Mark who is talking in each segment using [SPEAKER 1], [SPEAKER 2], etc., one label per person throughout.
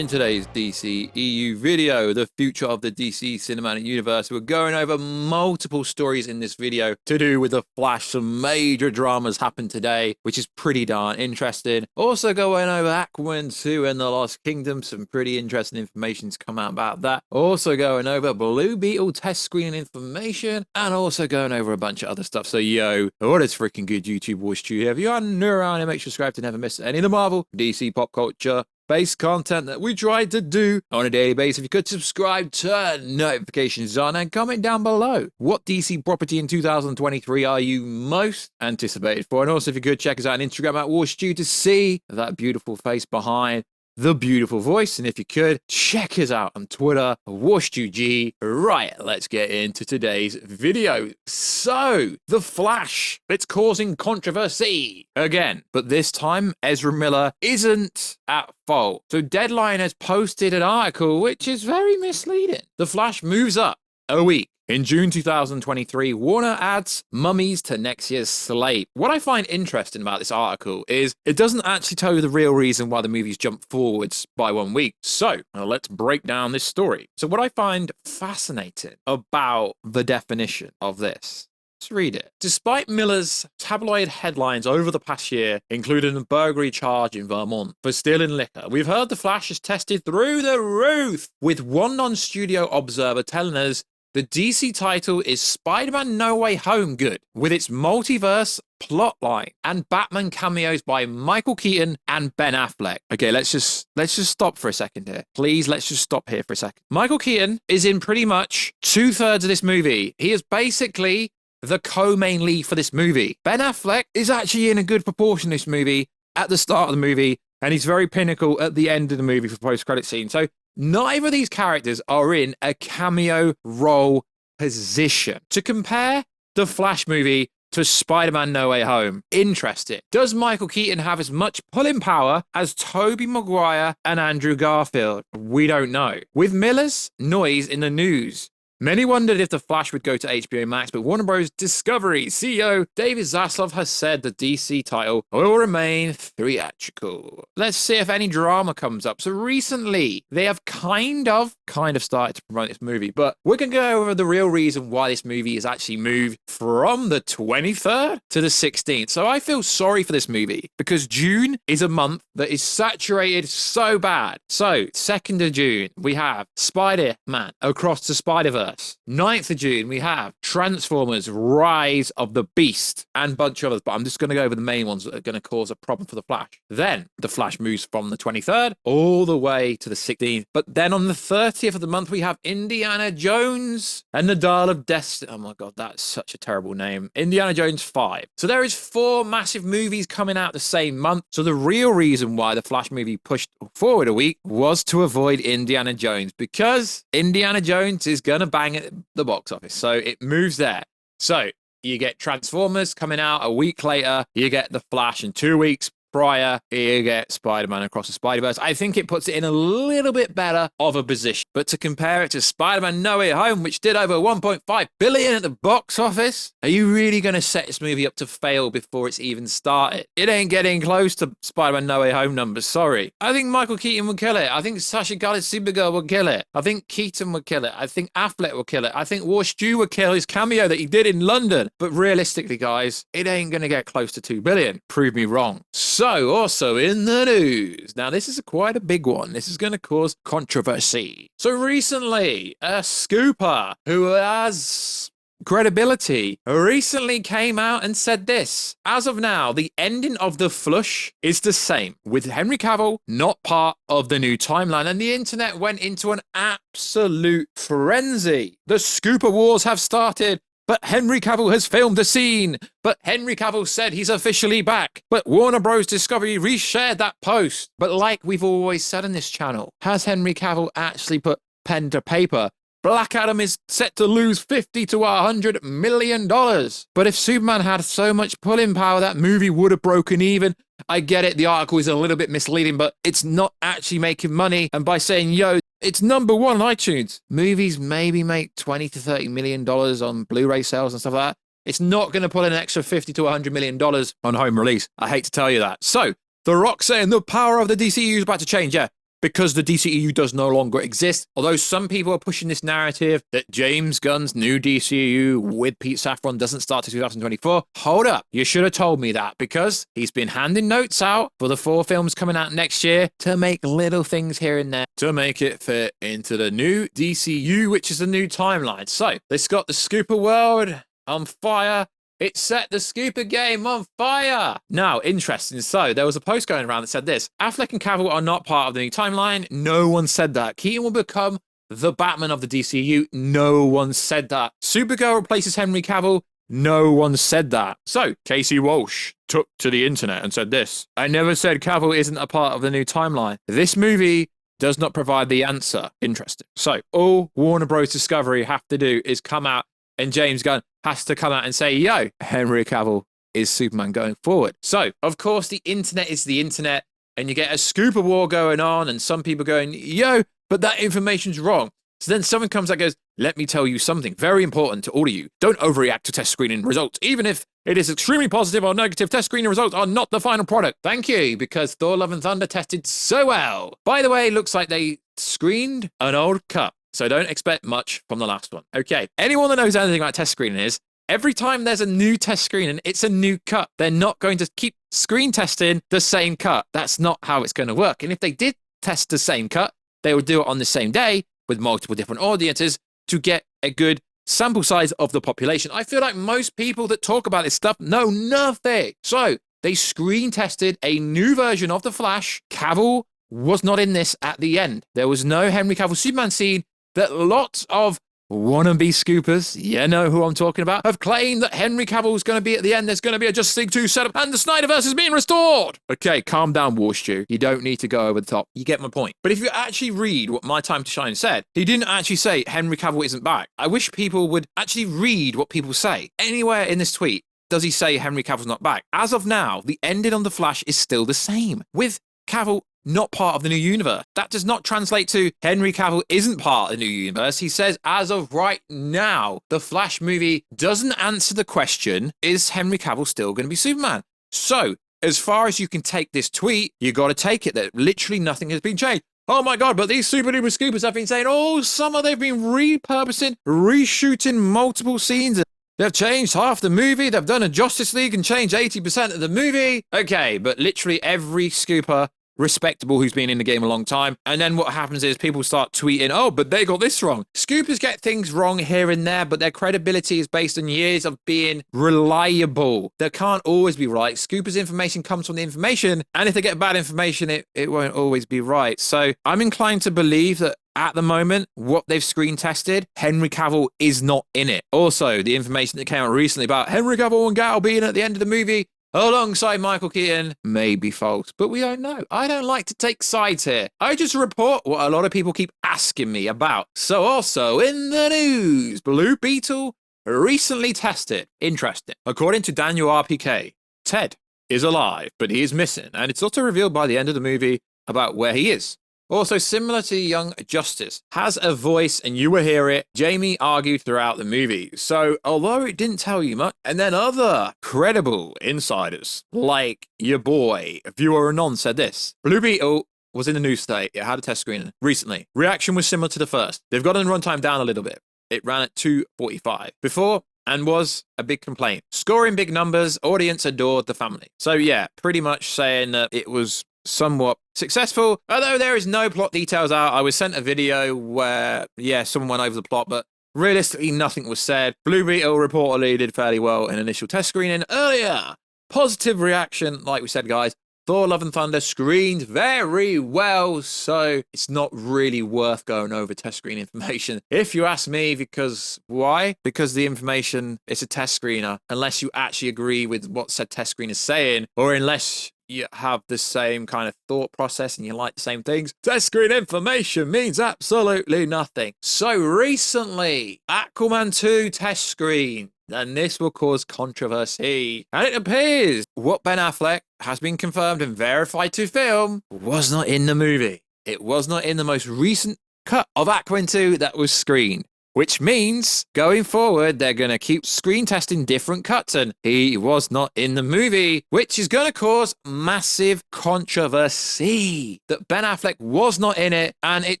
[SPEAKER 1] In today's DCEU video, the future of the DC cinematic universe, we're going over multiple stories in this video to do with The Flash. Some major dramas happened today, which is pretty darn interesting. Also going over Aquaman 2 and the Lost Kingdom, some pretty interesting information's come out about that. Also going over Blue Beetle test screening information, and also going over a bunch of other stuff. So yo, what is freaking good YouTube Warstu here? If you are new around here, make sure to subscribe to never miss any of the Marvel, DC pop culture based content that we try to do on a daily basis. If you could subscribe, turn notifications on, and comment down below what DC property in 2023 are you most anticipated for. And also, if you could check us out on Instagram at Warstu to see that beautiful face behind the beautiful voice. And if you could, check us out on Twitter, WarstuG. Right, let's get into today's video. So, The Flash, it's causing controversy again, but this time Ezra Miller isn't at fault. So Deadline has posted an article which is very misleading. The Flash moves up a week. In June 2023, Warner adds mummies to next year's slate. What I find interesting about this article is it doesn't actually tell you the real reason why the movies jump forwards by 1 week. So let's break down this story. So what I find fascinating about the definition of this, let's read it. Despite Miller's tabloid headlines over the past year, including a burglary charge in Vermont for stealing liquor, we've heard The Flash is tested through the roof, with one non-studio observer telling us the DC title is Spider-Man No Way Home good, with its multiverse plotline and Batman cameos by Michael Keaton and Ben Affleck. Okay, let's just stop for a second here. Please, let's just stop here for a second. Michael Keaton is in pretty much 2/3 of this movie. He is basically the co-main lead for this movie. Ben Affleck is actually in a good proportion of this movie at the start of the movie, and he's very pinnacle at the end of the movie for post-credit scene. So neither of these characters are in a cameo role position. To compare the Flash movie to Spider-Man No Way Home, interesting. Does Michael Keaton have as much pulling power as Tobey Maguire and Andrew Garfield? We don't know. With Miller's noise in the news, many wondered if The Flash would go to HBO Max, but Warner Bros. Discovery CEO David Zaslav has said the DC title will remain theatrical. Let's see if any drama comes up. So recently, they have kind of started to promote this movie, but we're going to go over the real reason why this movie is actually moved from the 23rd to the 16th. So I feel sorry for this movie because June is a month that is saturated so bad. So 2nd of June, we have Spider-Man Across the Spider-Verse. 9th of June, we have Transformers Rise of the Beast and a bunch of others, but I'm just going to go over the main ones that are going to cause a problem for The Flash. Then The Flash moves from the 23rd all the way to the 16th. But then on the 30th of the month, we have Indiana Jones and the Dial of Destiny. Oh my God, that's such a terrible name. Indiana Jones 5. So there is 4 massive movies coming out the same month. So the real reason why the Flash movie pushed forward a week was to avoid Indiana Jones, because Indiana Jones is going to bang at the box office. So it moves there. So you get Transformers coming out a week later, you get The Flash, in 2 weeks prior, you get Spider-Man Across the Spider-Verse. I think it puts it in a little bit better of a position. But to compare it to Spider-Man No Way Home, which did over 1.5 billion at the box office, are you really going to set this movie up to fail before it's even started? It ain't getting close to Spider-Man No Way Home numbers, sorry. I think Michael Keaton would kill it. I think Sasha Calle's Supergirl would kill it. I think Keaton would kill it. I think Affleck would kill it. I think Warstu would kill his cameo that he did in London. But realistically, guys, it ain't going to get close to 2 billion. Prove me wrong. So, also in the news, now this is quite a big one. This is going to cause controversy. So recently, a scooper who has credibility recently came out and said this: as of now, the ending of The Flush is the same, with Henry Cavill not part of the new timeline, and the internet went into an absolute frenzy. The scooper wars have started. But Henry Cavill has filmed a scene. But Henry Cavill said he's officially back. But Warner Bros. Discovery reshared that post. But like we've always said on this channel, has Henry Cavill actually put pen to paper? Black Adam is set to lose $50 to $100 million. But if Superman had so much pulling power, that movie would have broken even. I get it, the article is a little bit misleading, but it's not actually making money. And by saying, yo, it's number 1 on iTunes, movies maybe make $20 to $30 million on Blu-ray sales and stuff like that. It's not going to pull in an extra $50 to $100 million on home release. I hate to tell you that. So, The Rock saying the power of the DCEU is about to change. Yeah, because the DCEU does no longer exist. Although some people are pushing this narrative that James Gunn's new DCEU with Pete Safran doesn't start to 2024. Hold up. You should have told me that, because he's been handing notes out for the 4 films coming out next year to make little things here and there to make it fit into the new DCU, which is the new timeline. So this got the Scooper world on fire. It set the Scooper game on fire. Now, interesting. So there was a post going around that said this: Affleck and Cavill are not part of the new timeline. No one said that. Keaton will become the Batman of the DCU. No one said that. Supergirl replaces Henry Cavill. No one said that. So Casey Walsh took to the internet and said this: I never said Cavill isn't a part of the new timeline. This movie does not provide the answer. Interesting. So all Warner Bros. Discovery have to do is come out, and James Gunn has to come out and say, yo, Henry Cavill is Superman going forward. So, of course, the internet is the internet, and you get a Scooper war going on, and some people going, yo, but that information's wrong. So then someone comes out and goes, let me tell you something very important to all of you. Don't overreact to test screening results. Even if it is extremely positive or negative, test screening results are not the final product. Thank you, because Thor Love and Thunder tested so well. By the way, looks like they screened an old cut. So don't expect much from the last one. Okay, anyone that knows anything about test screening is, every time there's a new test screening, it's a new cut. They're not going to keep screen testing the same cut. That's not how it's going to work. And if they did test the same cut, they would do it on the same day with multiple different audiences to get a good sample size of the population. I feel like most people that talk about this stuff know nothing. So they screen tested a new version of The Flash. Cavill was not in this at the end. There was no Henry Cavill Superman scene that lots of wannabe scoopers, you know who I'm talking about, have claimed that Henry Cavill is going to be at the end. There's going to be a Justice League 2 setup and the SnyderVerse is being restored. Okay, calm down, Warstu. You don't need to go over the top. You get my point. But if you actually read what My Time to Shine said, he didn't actually say Henry Cavill isn't back. I wish people would actually read what people say. Anywhere in this tweet does he say Henry Cavill's not back. As of now, the ending on The Flash is still the same, with Cavill not part of the new universe. That does not translate to Henry Cavill isn't part of the new universe. He says, as of right now, the Flash movie doesn't answer the question, is Henry Cavill still going to be Superman? So, as far as you can take this tweet, you got to take it that literally nothing has been changed. Oh my God, but these super duper scoopers have been saying all summer they've been repurposing, reshooting multiple scenes. They've changed half the movie. They've done a Justice League and changed 80% of the movie. Okay, but literally every scooper respectable who's been in the game a long time. And then what happens is people start tweeting, oh, but they got this wrong. Scoopers get things wrong here and there, but their credibility is based on years of being reliable. They can't always be right. Scoopers' information comes from the information, and if they get bad information, it won't always be right. So I'm inclined to believe that at the moment, what they've screen tested, Henry Cavill is not in it. Also, the information that came out recently about Henry Cavill and Gal being at the end of the movie alongside Michael Keaton may be false, but we don't know. I don't like to take sides here. I just report what a lot of people keep asking me about. So also in the news, Blue Beetle recently tested. Interesting. According to Daniel RPK, Ted is alive, but he is missing, and it's also revealed by the end of the movie about where he is. Also, similar to Young Justice, has a voice and you will hear it. Jamie argued throughout the movie. So, although it didn't tell you much, and then other credible insiders, like your boy, Viewer Anon, said this: Blue Beetle was in the news today. It had a test screening recently. Reaction was similar to the first. They've gotten runtime down a little bit. It ran at 2:45 before and was a big complaint. Scoring big numbers, audience adored the family. So yeah, pretty much saying that it was somewhat successful, although there is no plot details out. I was sent a video where, yeah, someone went over the plot, but realistically nothing was said. Blue Beetle reportedly did fairly well in initial test screening earlier. Positive reaction, like we said, guys. Thor Love and Thunder screened very well, so it's not really worth going over test screen information, if you ask me, because why? Because the information is a test screener, unless you actually agree with what said test screen is saying, or unless you have the same kind of thought process and you like the same things. Test screen information means absolutely nothing. So recently, Aquaman 2 test screen. And this will cause controversy. And it appears what Ben Affleck has been confirmed and verified to film was not in the movie. It was not in the most recent cut of Aquaman 2 that was screened. which means going forward, they're going to keep screen testing different cuts, and he was not in the movie, which is going to cause massive controversy that Ben Affleck was not in it. And it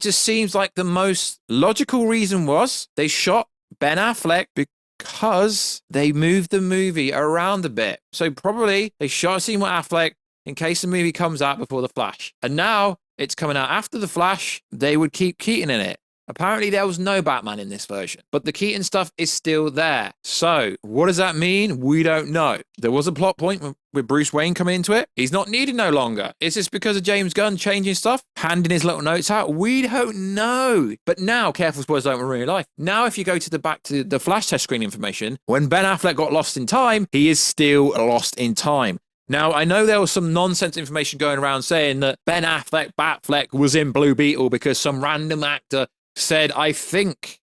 [SPEAKER 1] just seems like the most logical reason was they shot Ben Affleck because they moved the movie around a bit. So probably they shot a scene with Affleck in case the movie comes out before The Flash. And now it's coming out after The Flash. They would keep Keaton in it. Apparently there was no Batman in this version, but the Keaton stuff is still there. So what does that mean? We don't know. There was a plot point with Bruce Wayne coming into it. He's not needed no longer. Is this because of James Gunn changing stuff, handing his little notes out? We don't know. But now, careful spoilers don't ruin your life. Now, if you go to back to the Flash test screen information, when Ben Affleck got lost in time, he is still lost in time. Now, I know there was some nonsense information going around saying that Ben Affleck, Batfleck, was in Blue Beetle because some random actor said, I think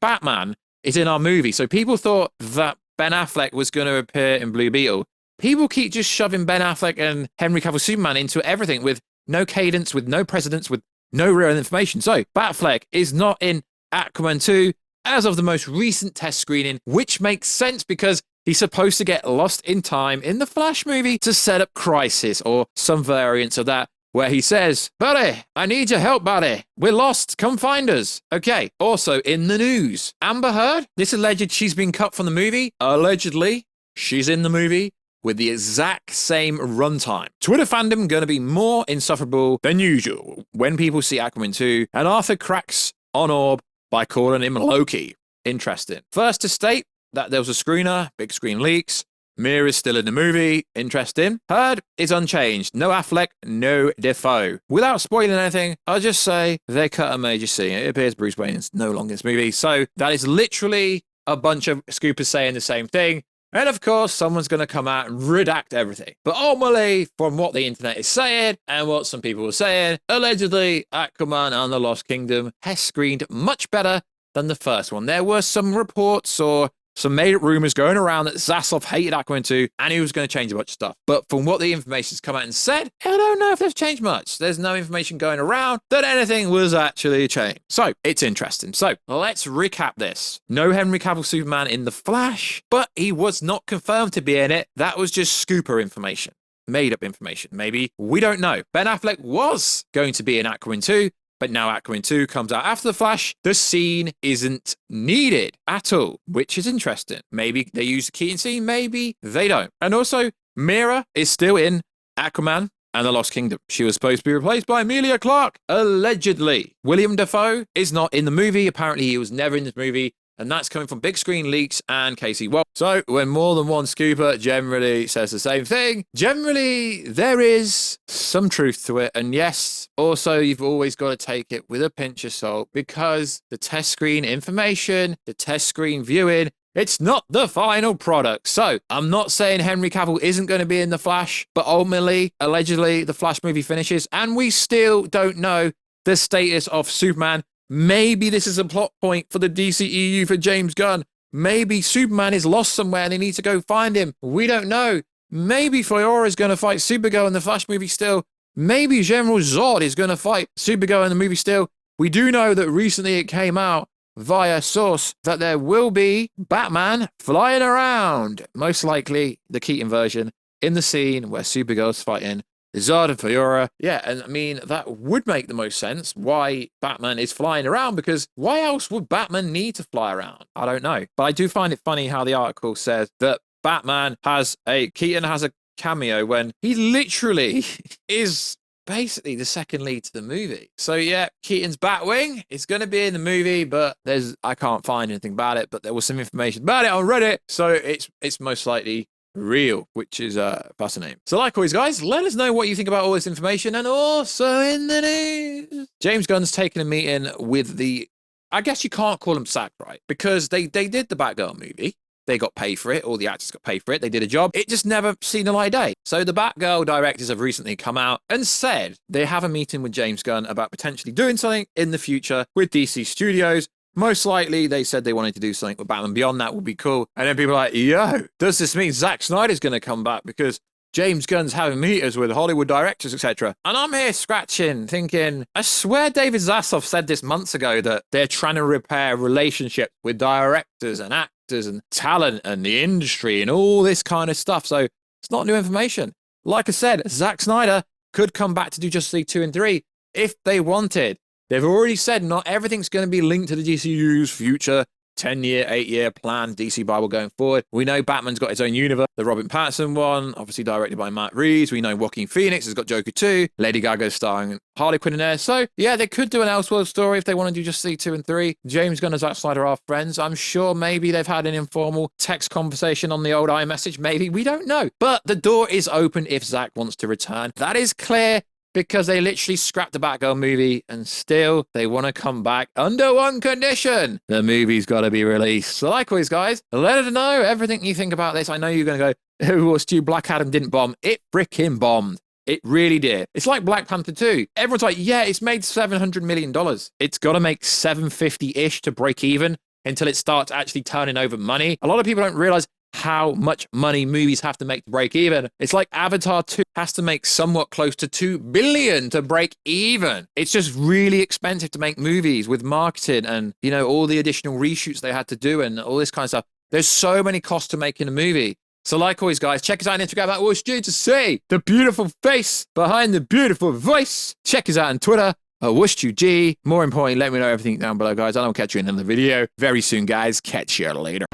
[SPEAKER 1] Batman is in our movie. So people thought that Ben Affleck was going to appear in Blue Beetle. People keep just shoving Ben Affleck and Henry Cavill Superman into everything with no cadence, with no precedence, with no real information. So Batfleck is not in Aquaman 2 as of the most recent test screening, which makes sense because he's supposed to get lost in time in the Flash movie to set up Crisis or some variants of that, where he says, buddy, I need your help, buddy. We're lost. Come find us. Okay. Also in the news, Amber Heard, this alleged she's been cut from the movie. Allegedly, she's in the movie with the exact same runtime. Twitter fandom going to be more insufferable than usual when people see Aquaman 2 and Arthur cracks on Orb by calling him Loki. Interesting. First to state that there was a screener, big screen leaks. Mir is still in the movie. Interesting. Heard is unchanged. No Affleck, no Defoe. Without spoiling anything, I'll just say they cut a major scene. It appears Bruce Wayne is no longer in this movie. So that is literally a bunch of scoopers saying the same thing. And of course, someone's going to come out and redact everything. But ultimately, from what the internet is saying and what some people were saying, allegedly, Aquaman and the Lost Kingdom has screened much better than the first one. There were some reports or some made-up rumors going around that Zaslav hated Aquaman 2 and he was going to change a bunch of stuff. But from what the information's come out and said, I don't know if they've changed much. There's no information going around that anything was actually changed. So, it's interesting. So, let's recap this. No Henry Cavill Superman in The Flash, but he was not confirmed to be in it. That was just scooper information. Made-up information, maybe. We don't know. Ben Affleck was going to be in Aquaman 2, but now Aquaman 2 comes out after The Flash. The scene isn't needed at all, which is interesting. Maybe they use the Keaton scene, maybe they don't. And also, Mira is still in Aquaman and the Lost Kingdom. She was supposed to be replaced by Emilia Clarke, allegedly. William Dafoe is not in the movie. Apparently, he was never in this movie. And that's coming from big screen leaks and Casey. Well, so when more than one scooper generally says the same thing, generally there is some truth to it. And yes, also you've always got to take it with a pinch of salt because the test screen information, the test screen viewing, it's not the final product. So I'm not saying Henry Cavill isn't going to be in The Flash, but ultimately, allegedly, the Flash movie finishes and we still don't know the status of Superman. Maybe this is a plot point for the DCEU for James Gunn. Maybe Superman is lost somewhere and they need to go find him. We don't know. Maybe Fiora is going to fight Supergirl in the Flash movie still. Maybe General Zod is going to fight Supergirl in the movie still. We do know that recently it came out via source that there will be Batman flying around. Most likely the Keaton version in the scene where Supergirl's fighting Zod and Fiora. Yeah, and I mean, that would make the most sense why Batman is flying around, because why else would Batman need to fly around? I don't know. But I do find it funny how the article says that Keaton has a cameo when he literally is basically the second lead to the movie. So yeah, Keaton's Batwing is going to be in the movie, but I can't find anything about it, but there was some information about it on Reddit. So it's most likely real, which is fascinating. So like always, guys, let us know what you think about all this information. And also in the news, James Gunn's taken a meeting with I guess you can't call them sacked, right? Because they did the Batgirl movie. They got paid for it. All the actors got paid for it. They did a job. It just never seen the light of day. So the Batgirl directors have recently come out and said they have a meeting with James Gunn about potentially doing something in the future with DC Studios. Most likely, they said they wanted to do something with Batman Beyond. That would be cool. And then people are like, yo, does this mean Zack Snyder's going to come back? Because James Gunn's having meetings with Hollywood directors, etc. And I'm here scratching, thinking, I swear David Zaslav said this months ago that they're trying to repair relationships with directors and actors and talent and the industry and all this kind of stuff. So it's not new information. Like I said, Zack Snyder could come back to do Justice League 2 and 3 if they wanted. They've already said not everything's going to be linked to the DCEU's future 10-year, 8-year plan, DC Bible going forward. We know Batman's got his own universe, the Robin Pattinson one, obviously directed by Matt Reeves. We know Joaquin Phoenix has got Joker 2. Lady Gaga's starring Harley Quinn in there. So, yeah, they could do an Elseworld story if they want to do Justice League 2 and 3. James Gunn and Zack Snyder are friends. I'm sure maybe they've had an informal text conversation on the old iMessage. Maybe. We don't know. But the door is open if Zack wants to return. That is clear, because they literally scrapped the Batgirl movie and still they want to come back under one condition. The movie's got to be released. So likewise, guys, let us know everything you think about this. I know you're going to go, oh, Stu, Black Adam didn't bomb. It frickin' bombed. It really did. It's like Black Panther 2. Everyone's like, yeah, it's made $700 million. It's got to make 750-ish to break even until it starts actually turning over money. A lot of people don't realize how much money movies have to make to break even. It's like Avatar 2 has to make somewhat close to $2 billion to break even. It's just really expensive to make movies with marketing and, you know, all the additional reshoots they had to do and all this kind of stuff. There's so many costs to making a movie. So like always, guys, check us out on Instagram at Warstu to see the beautiful face behind the beautiful voice. Check us out on Twitter at WarstuG. More importantly, let me know everything down below, guys. And I'll catch you in another video very soon, guys. Catch you later.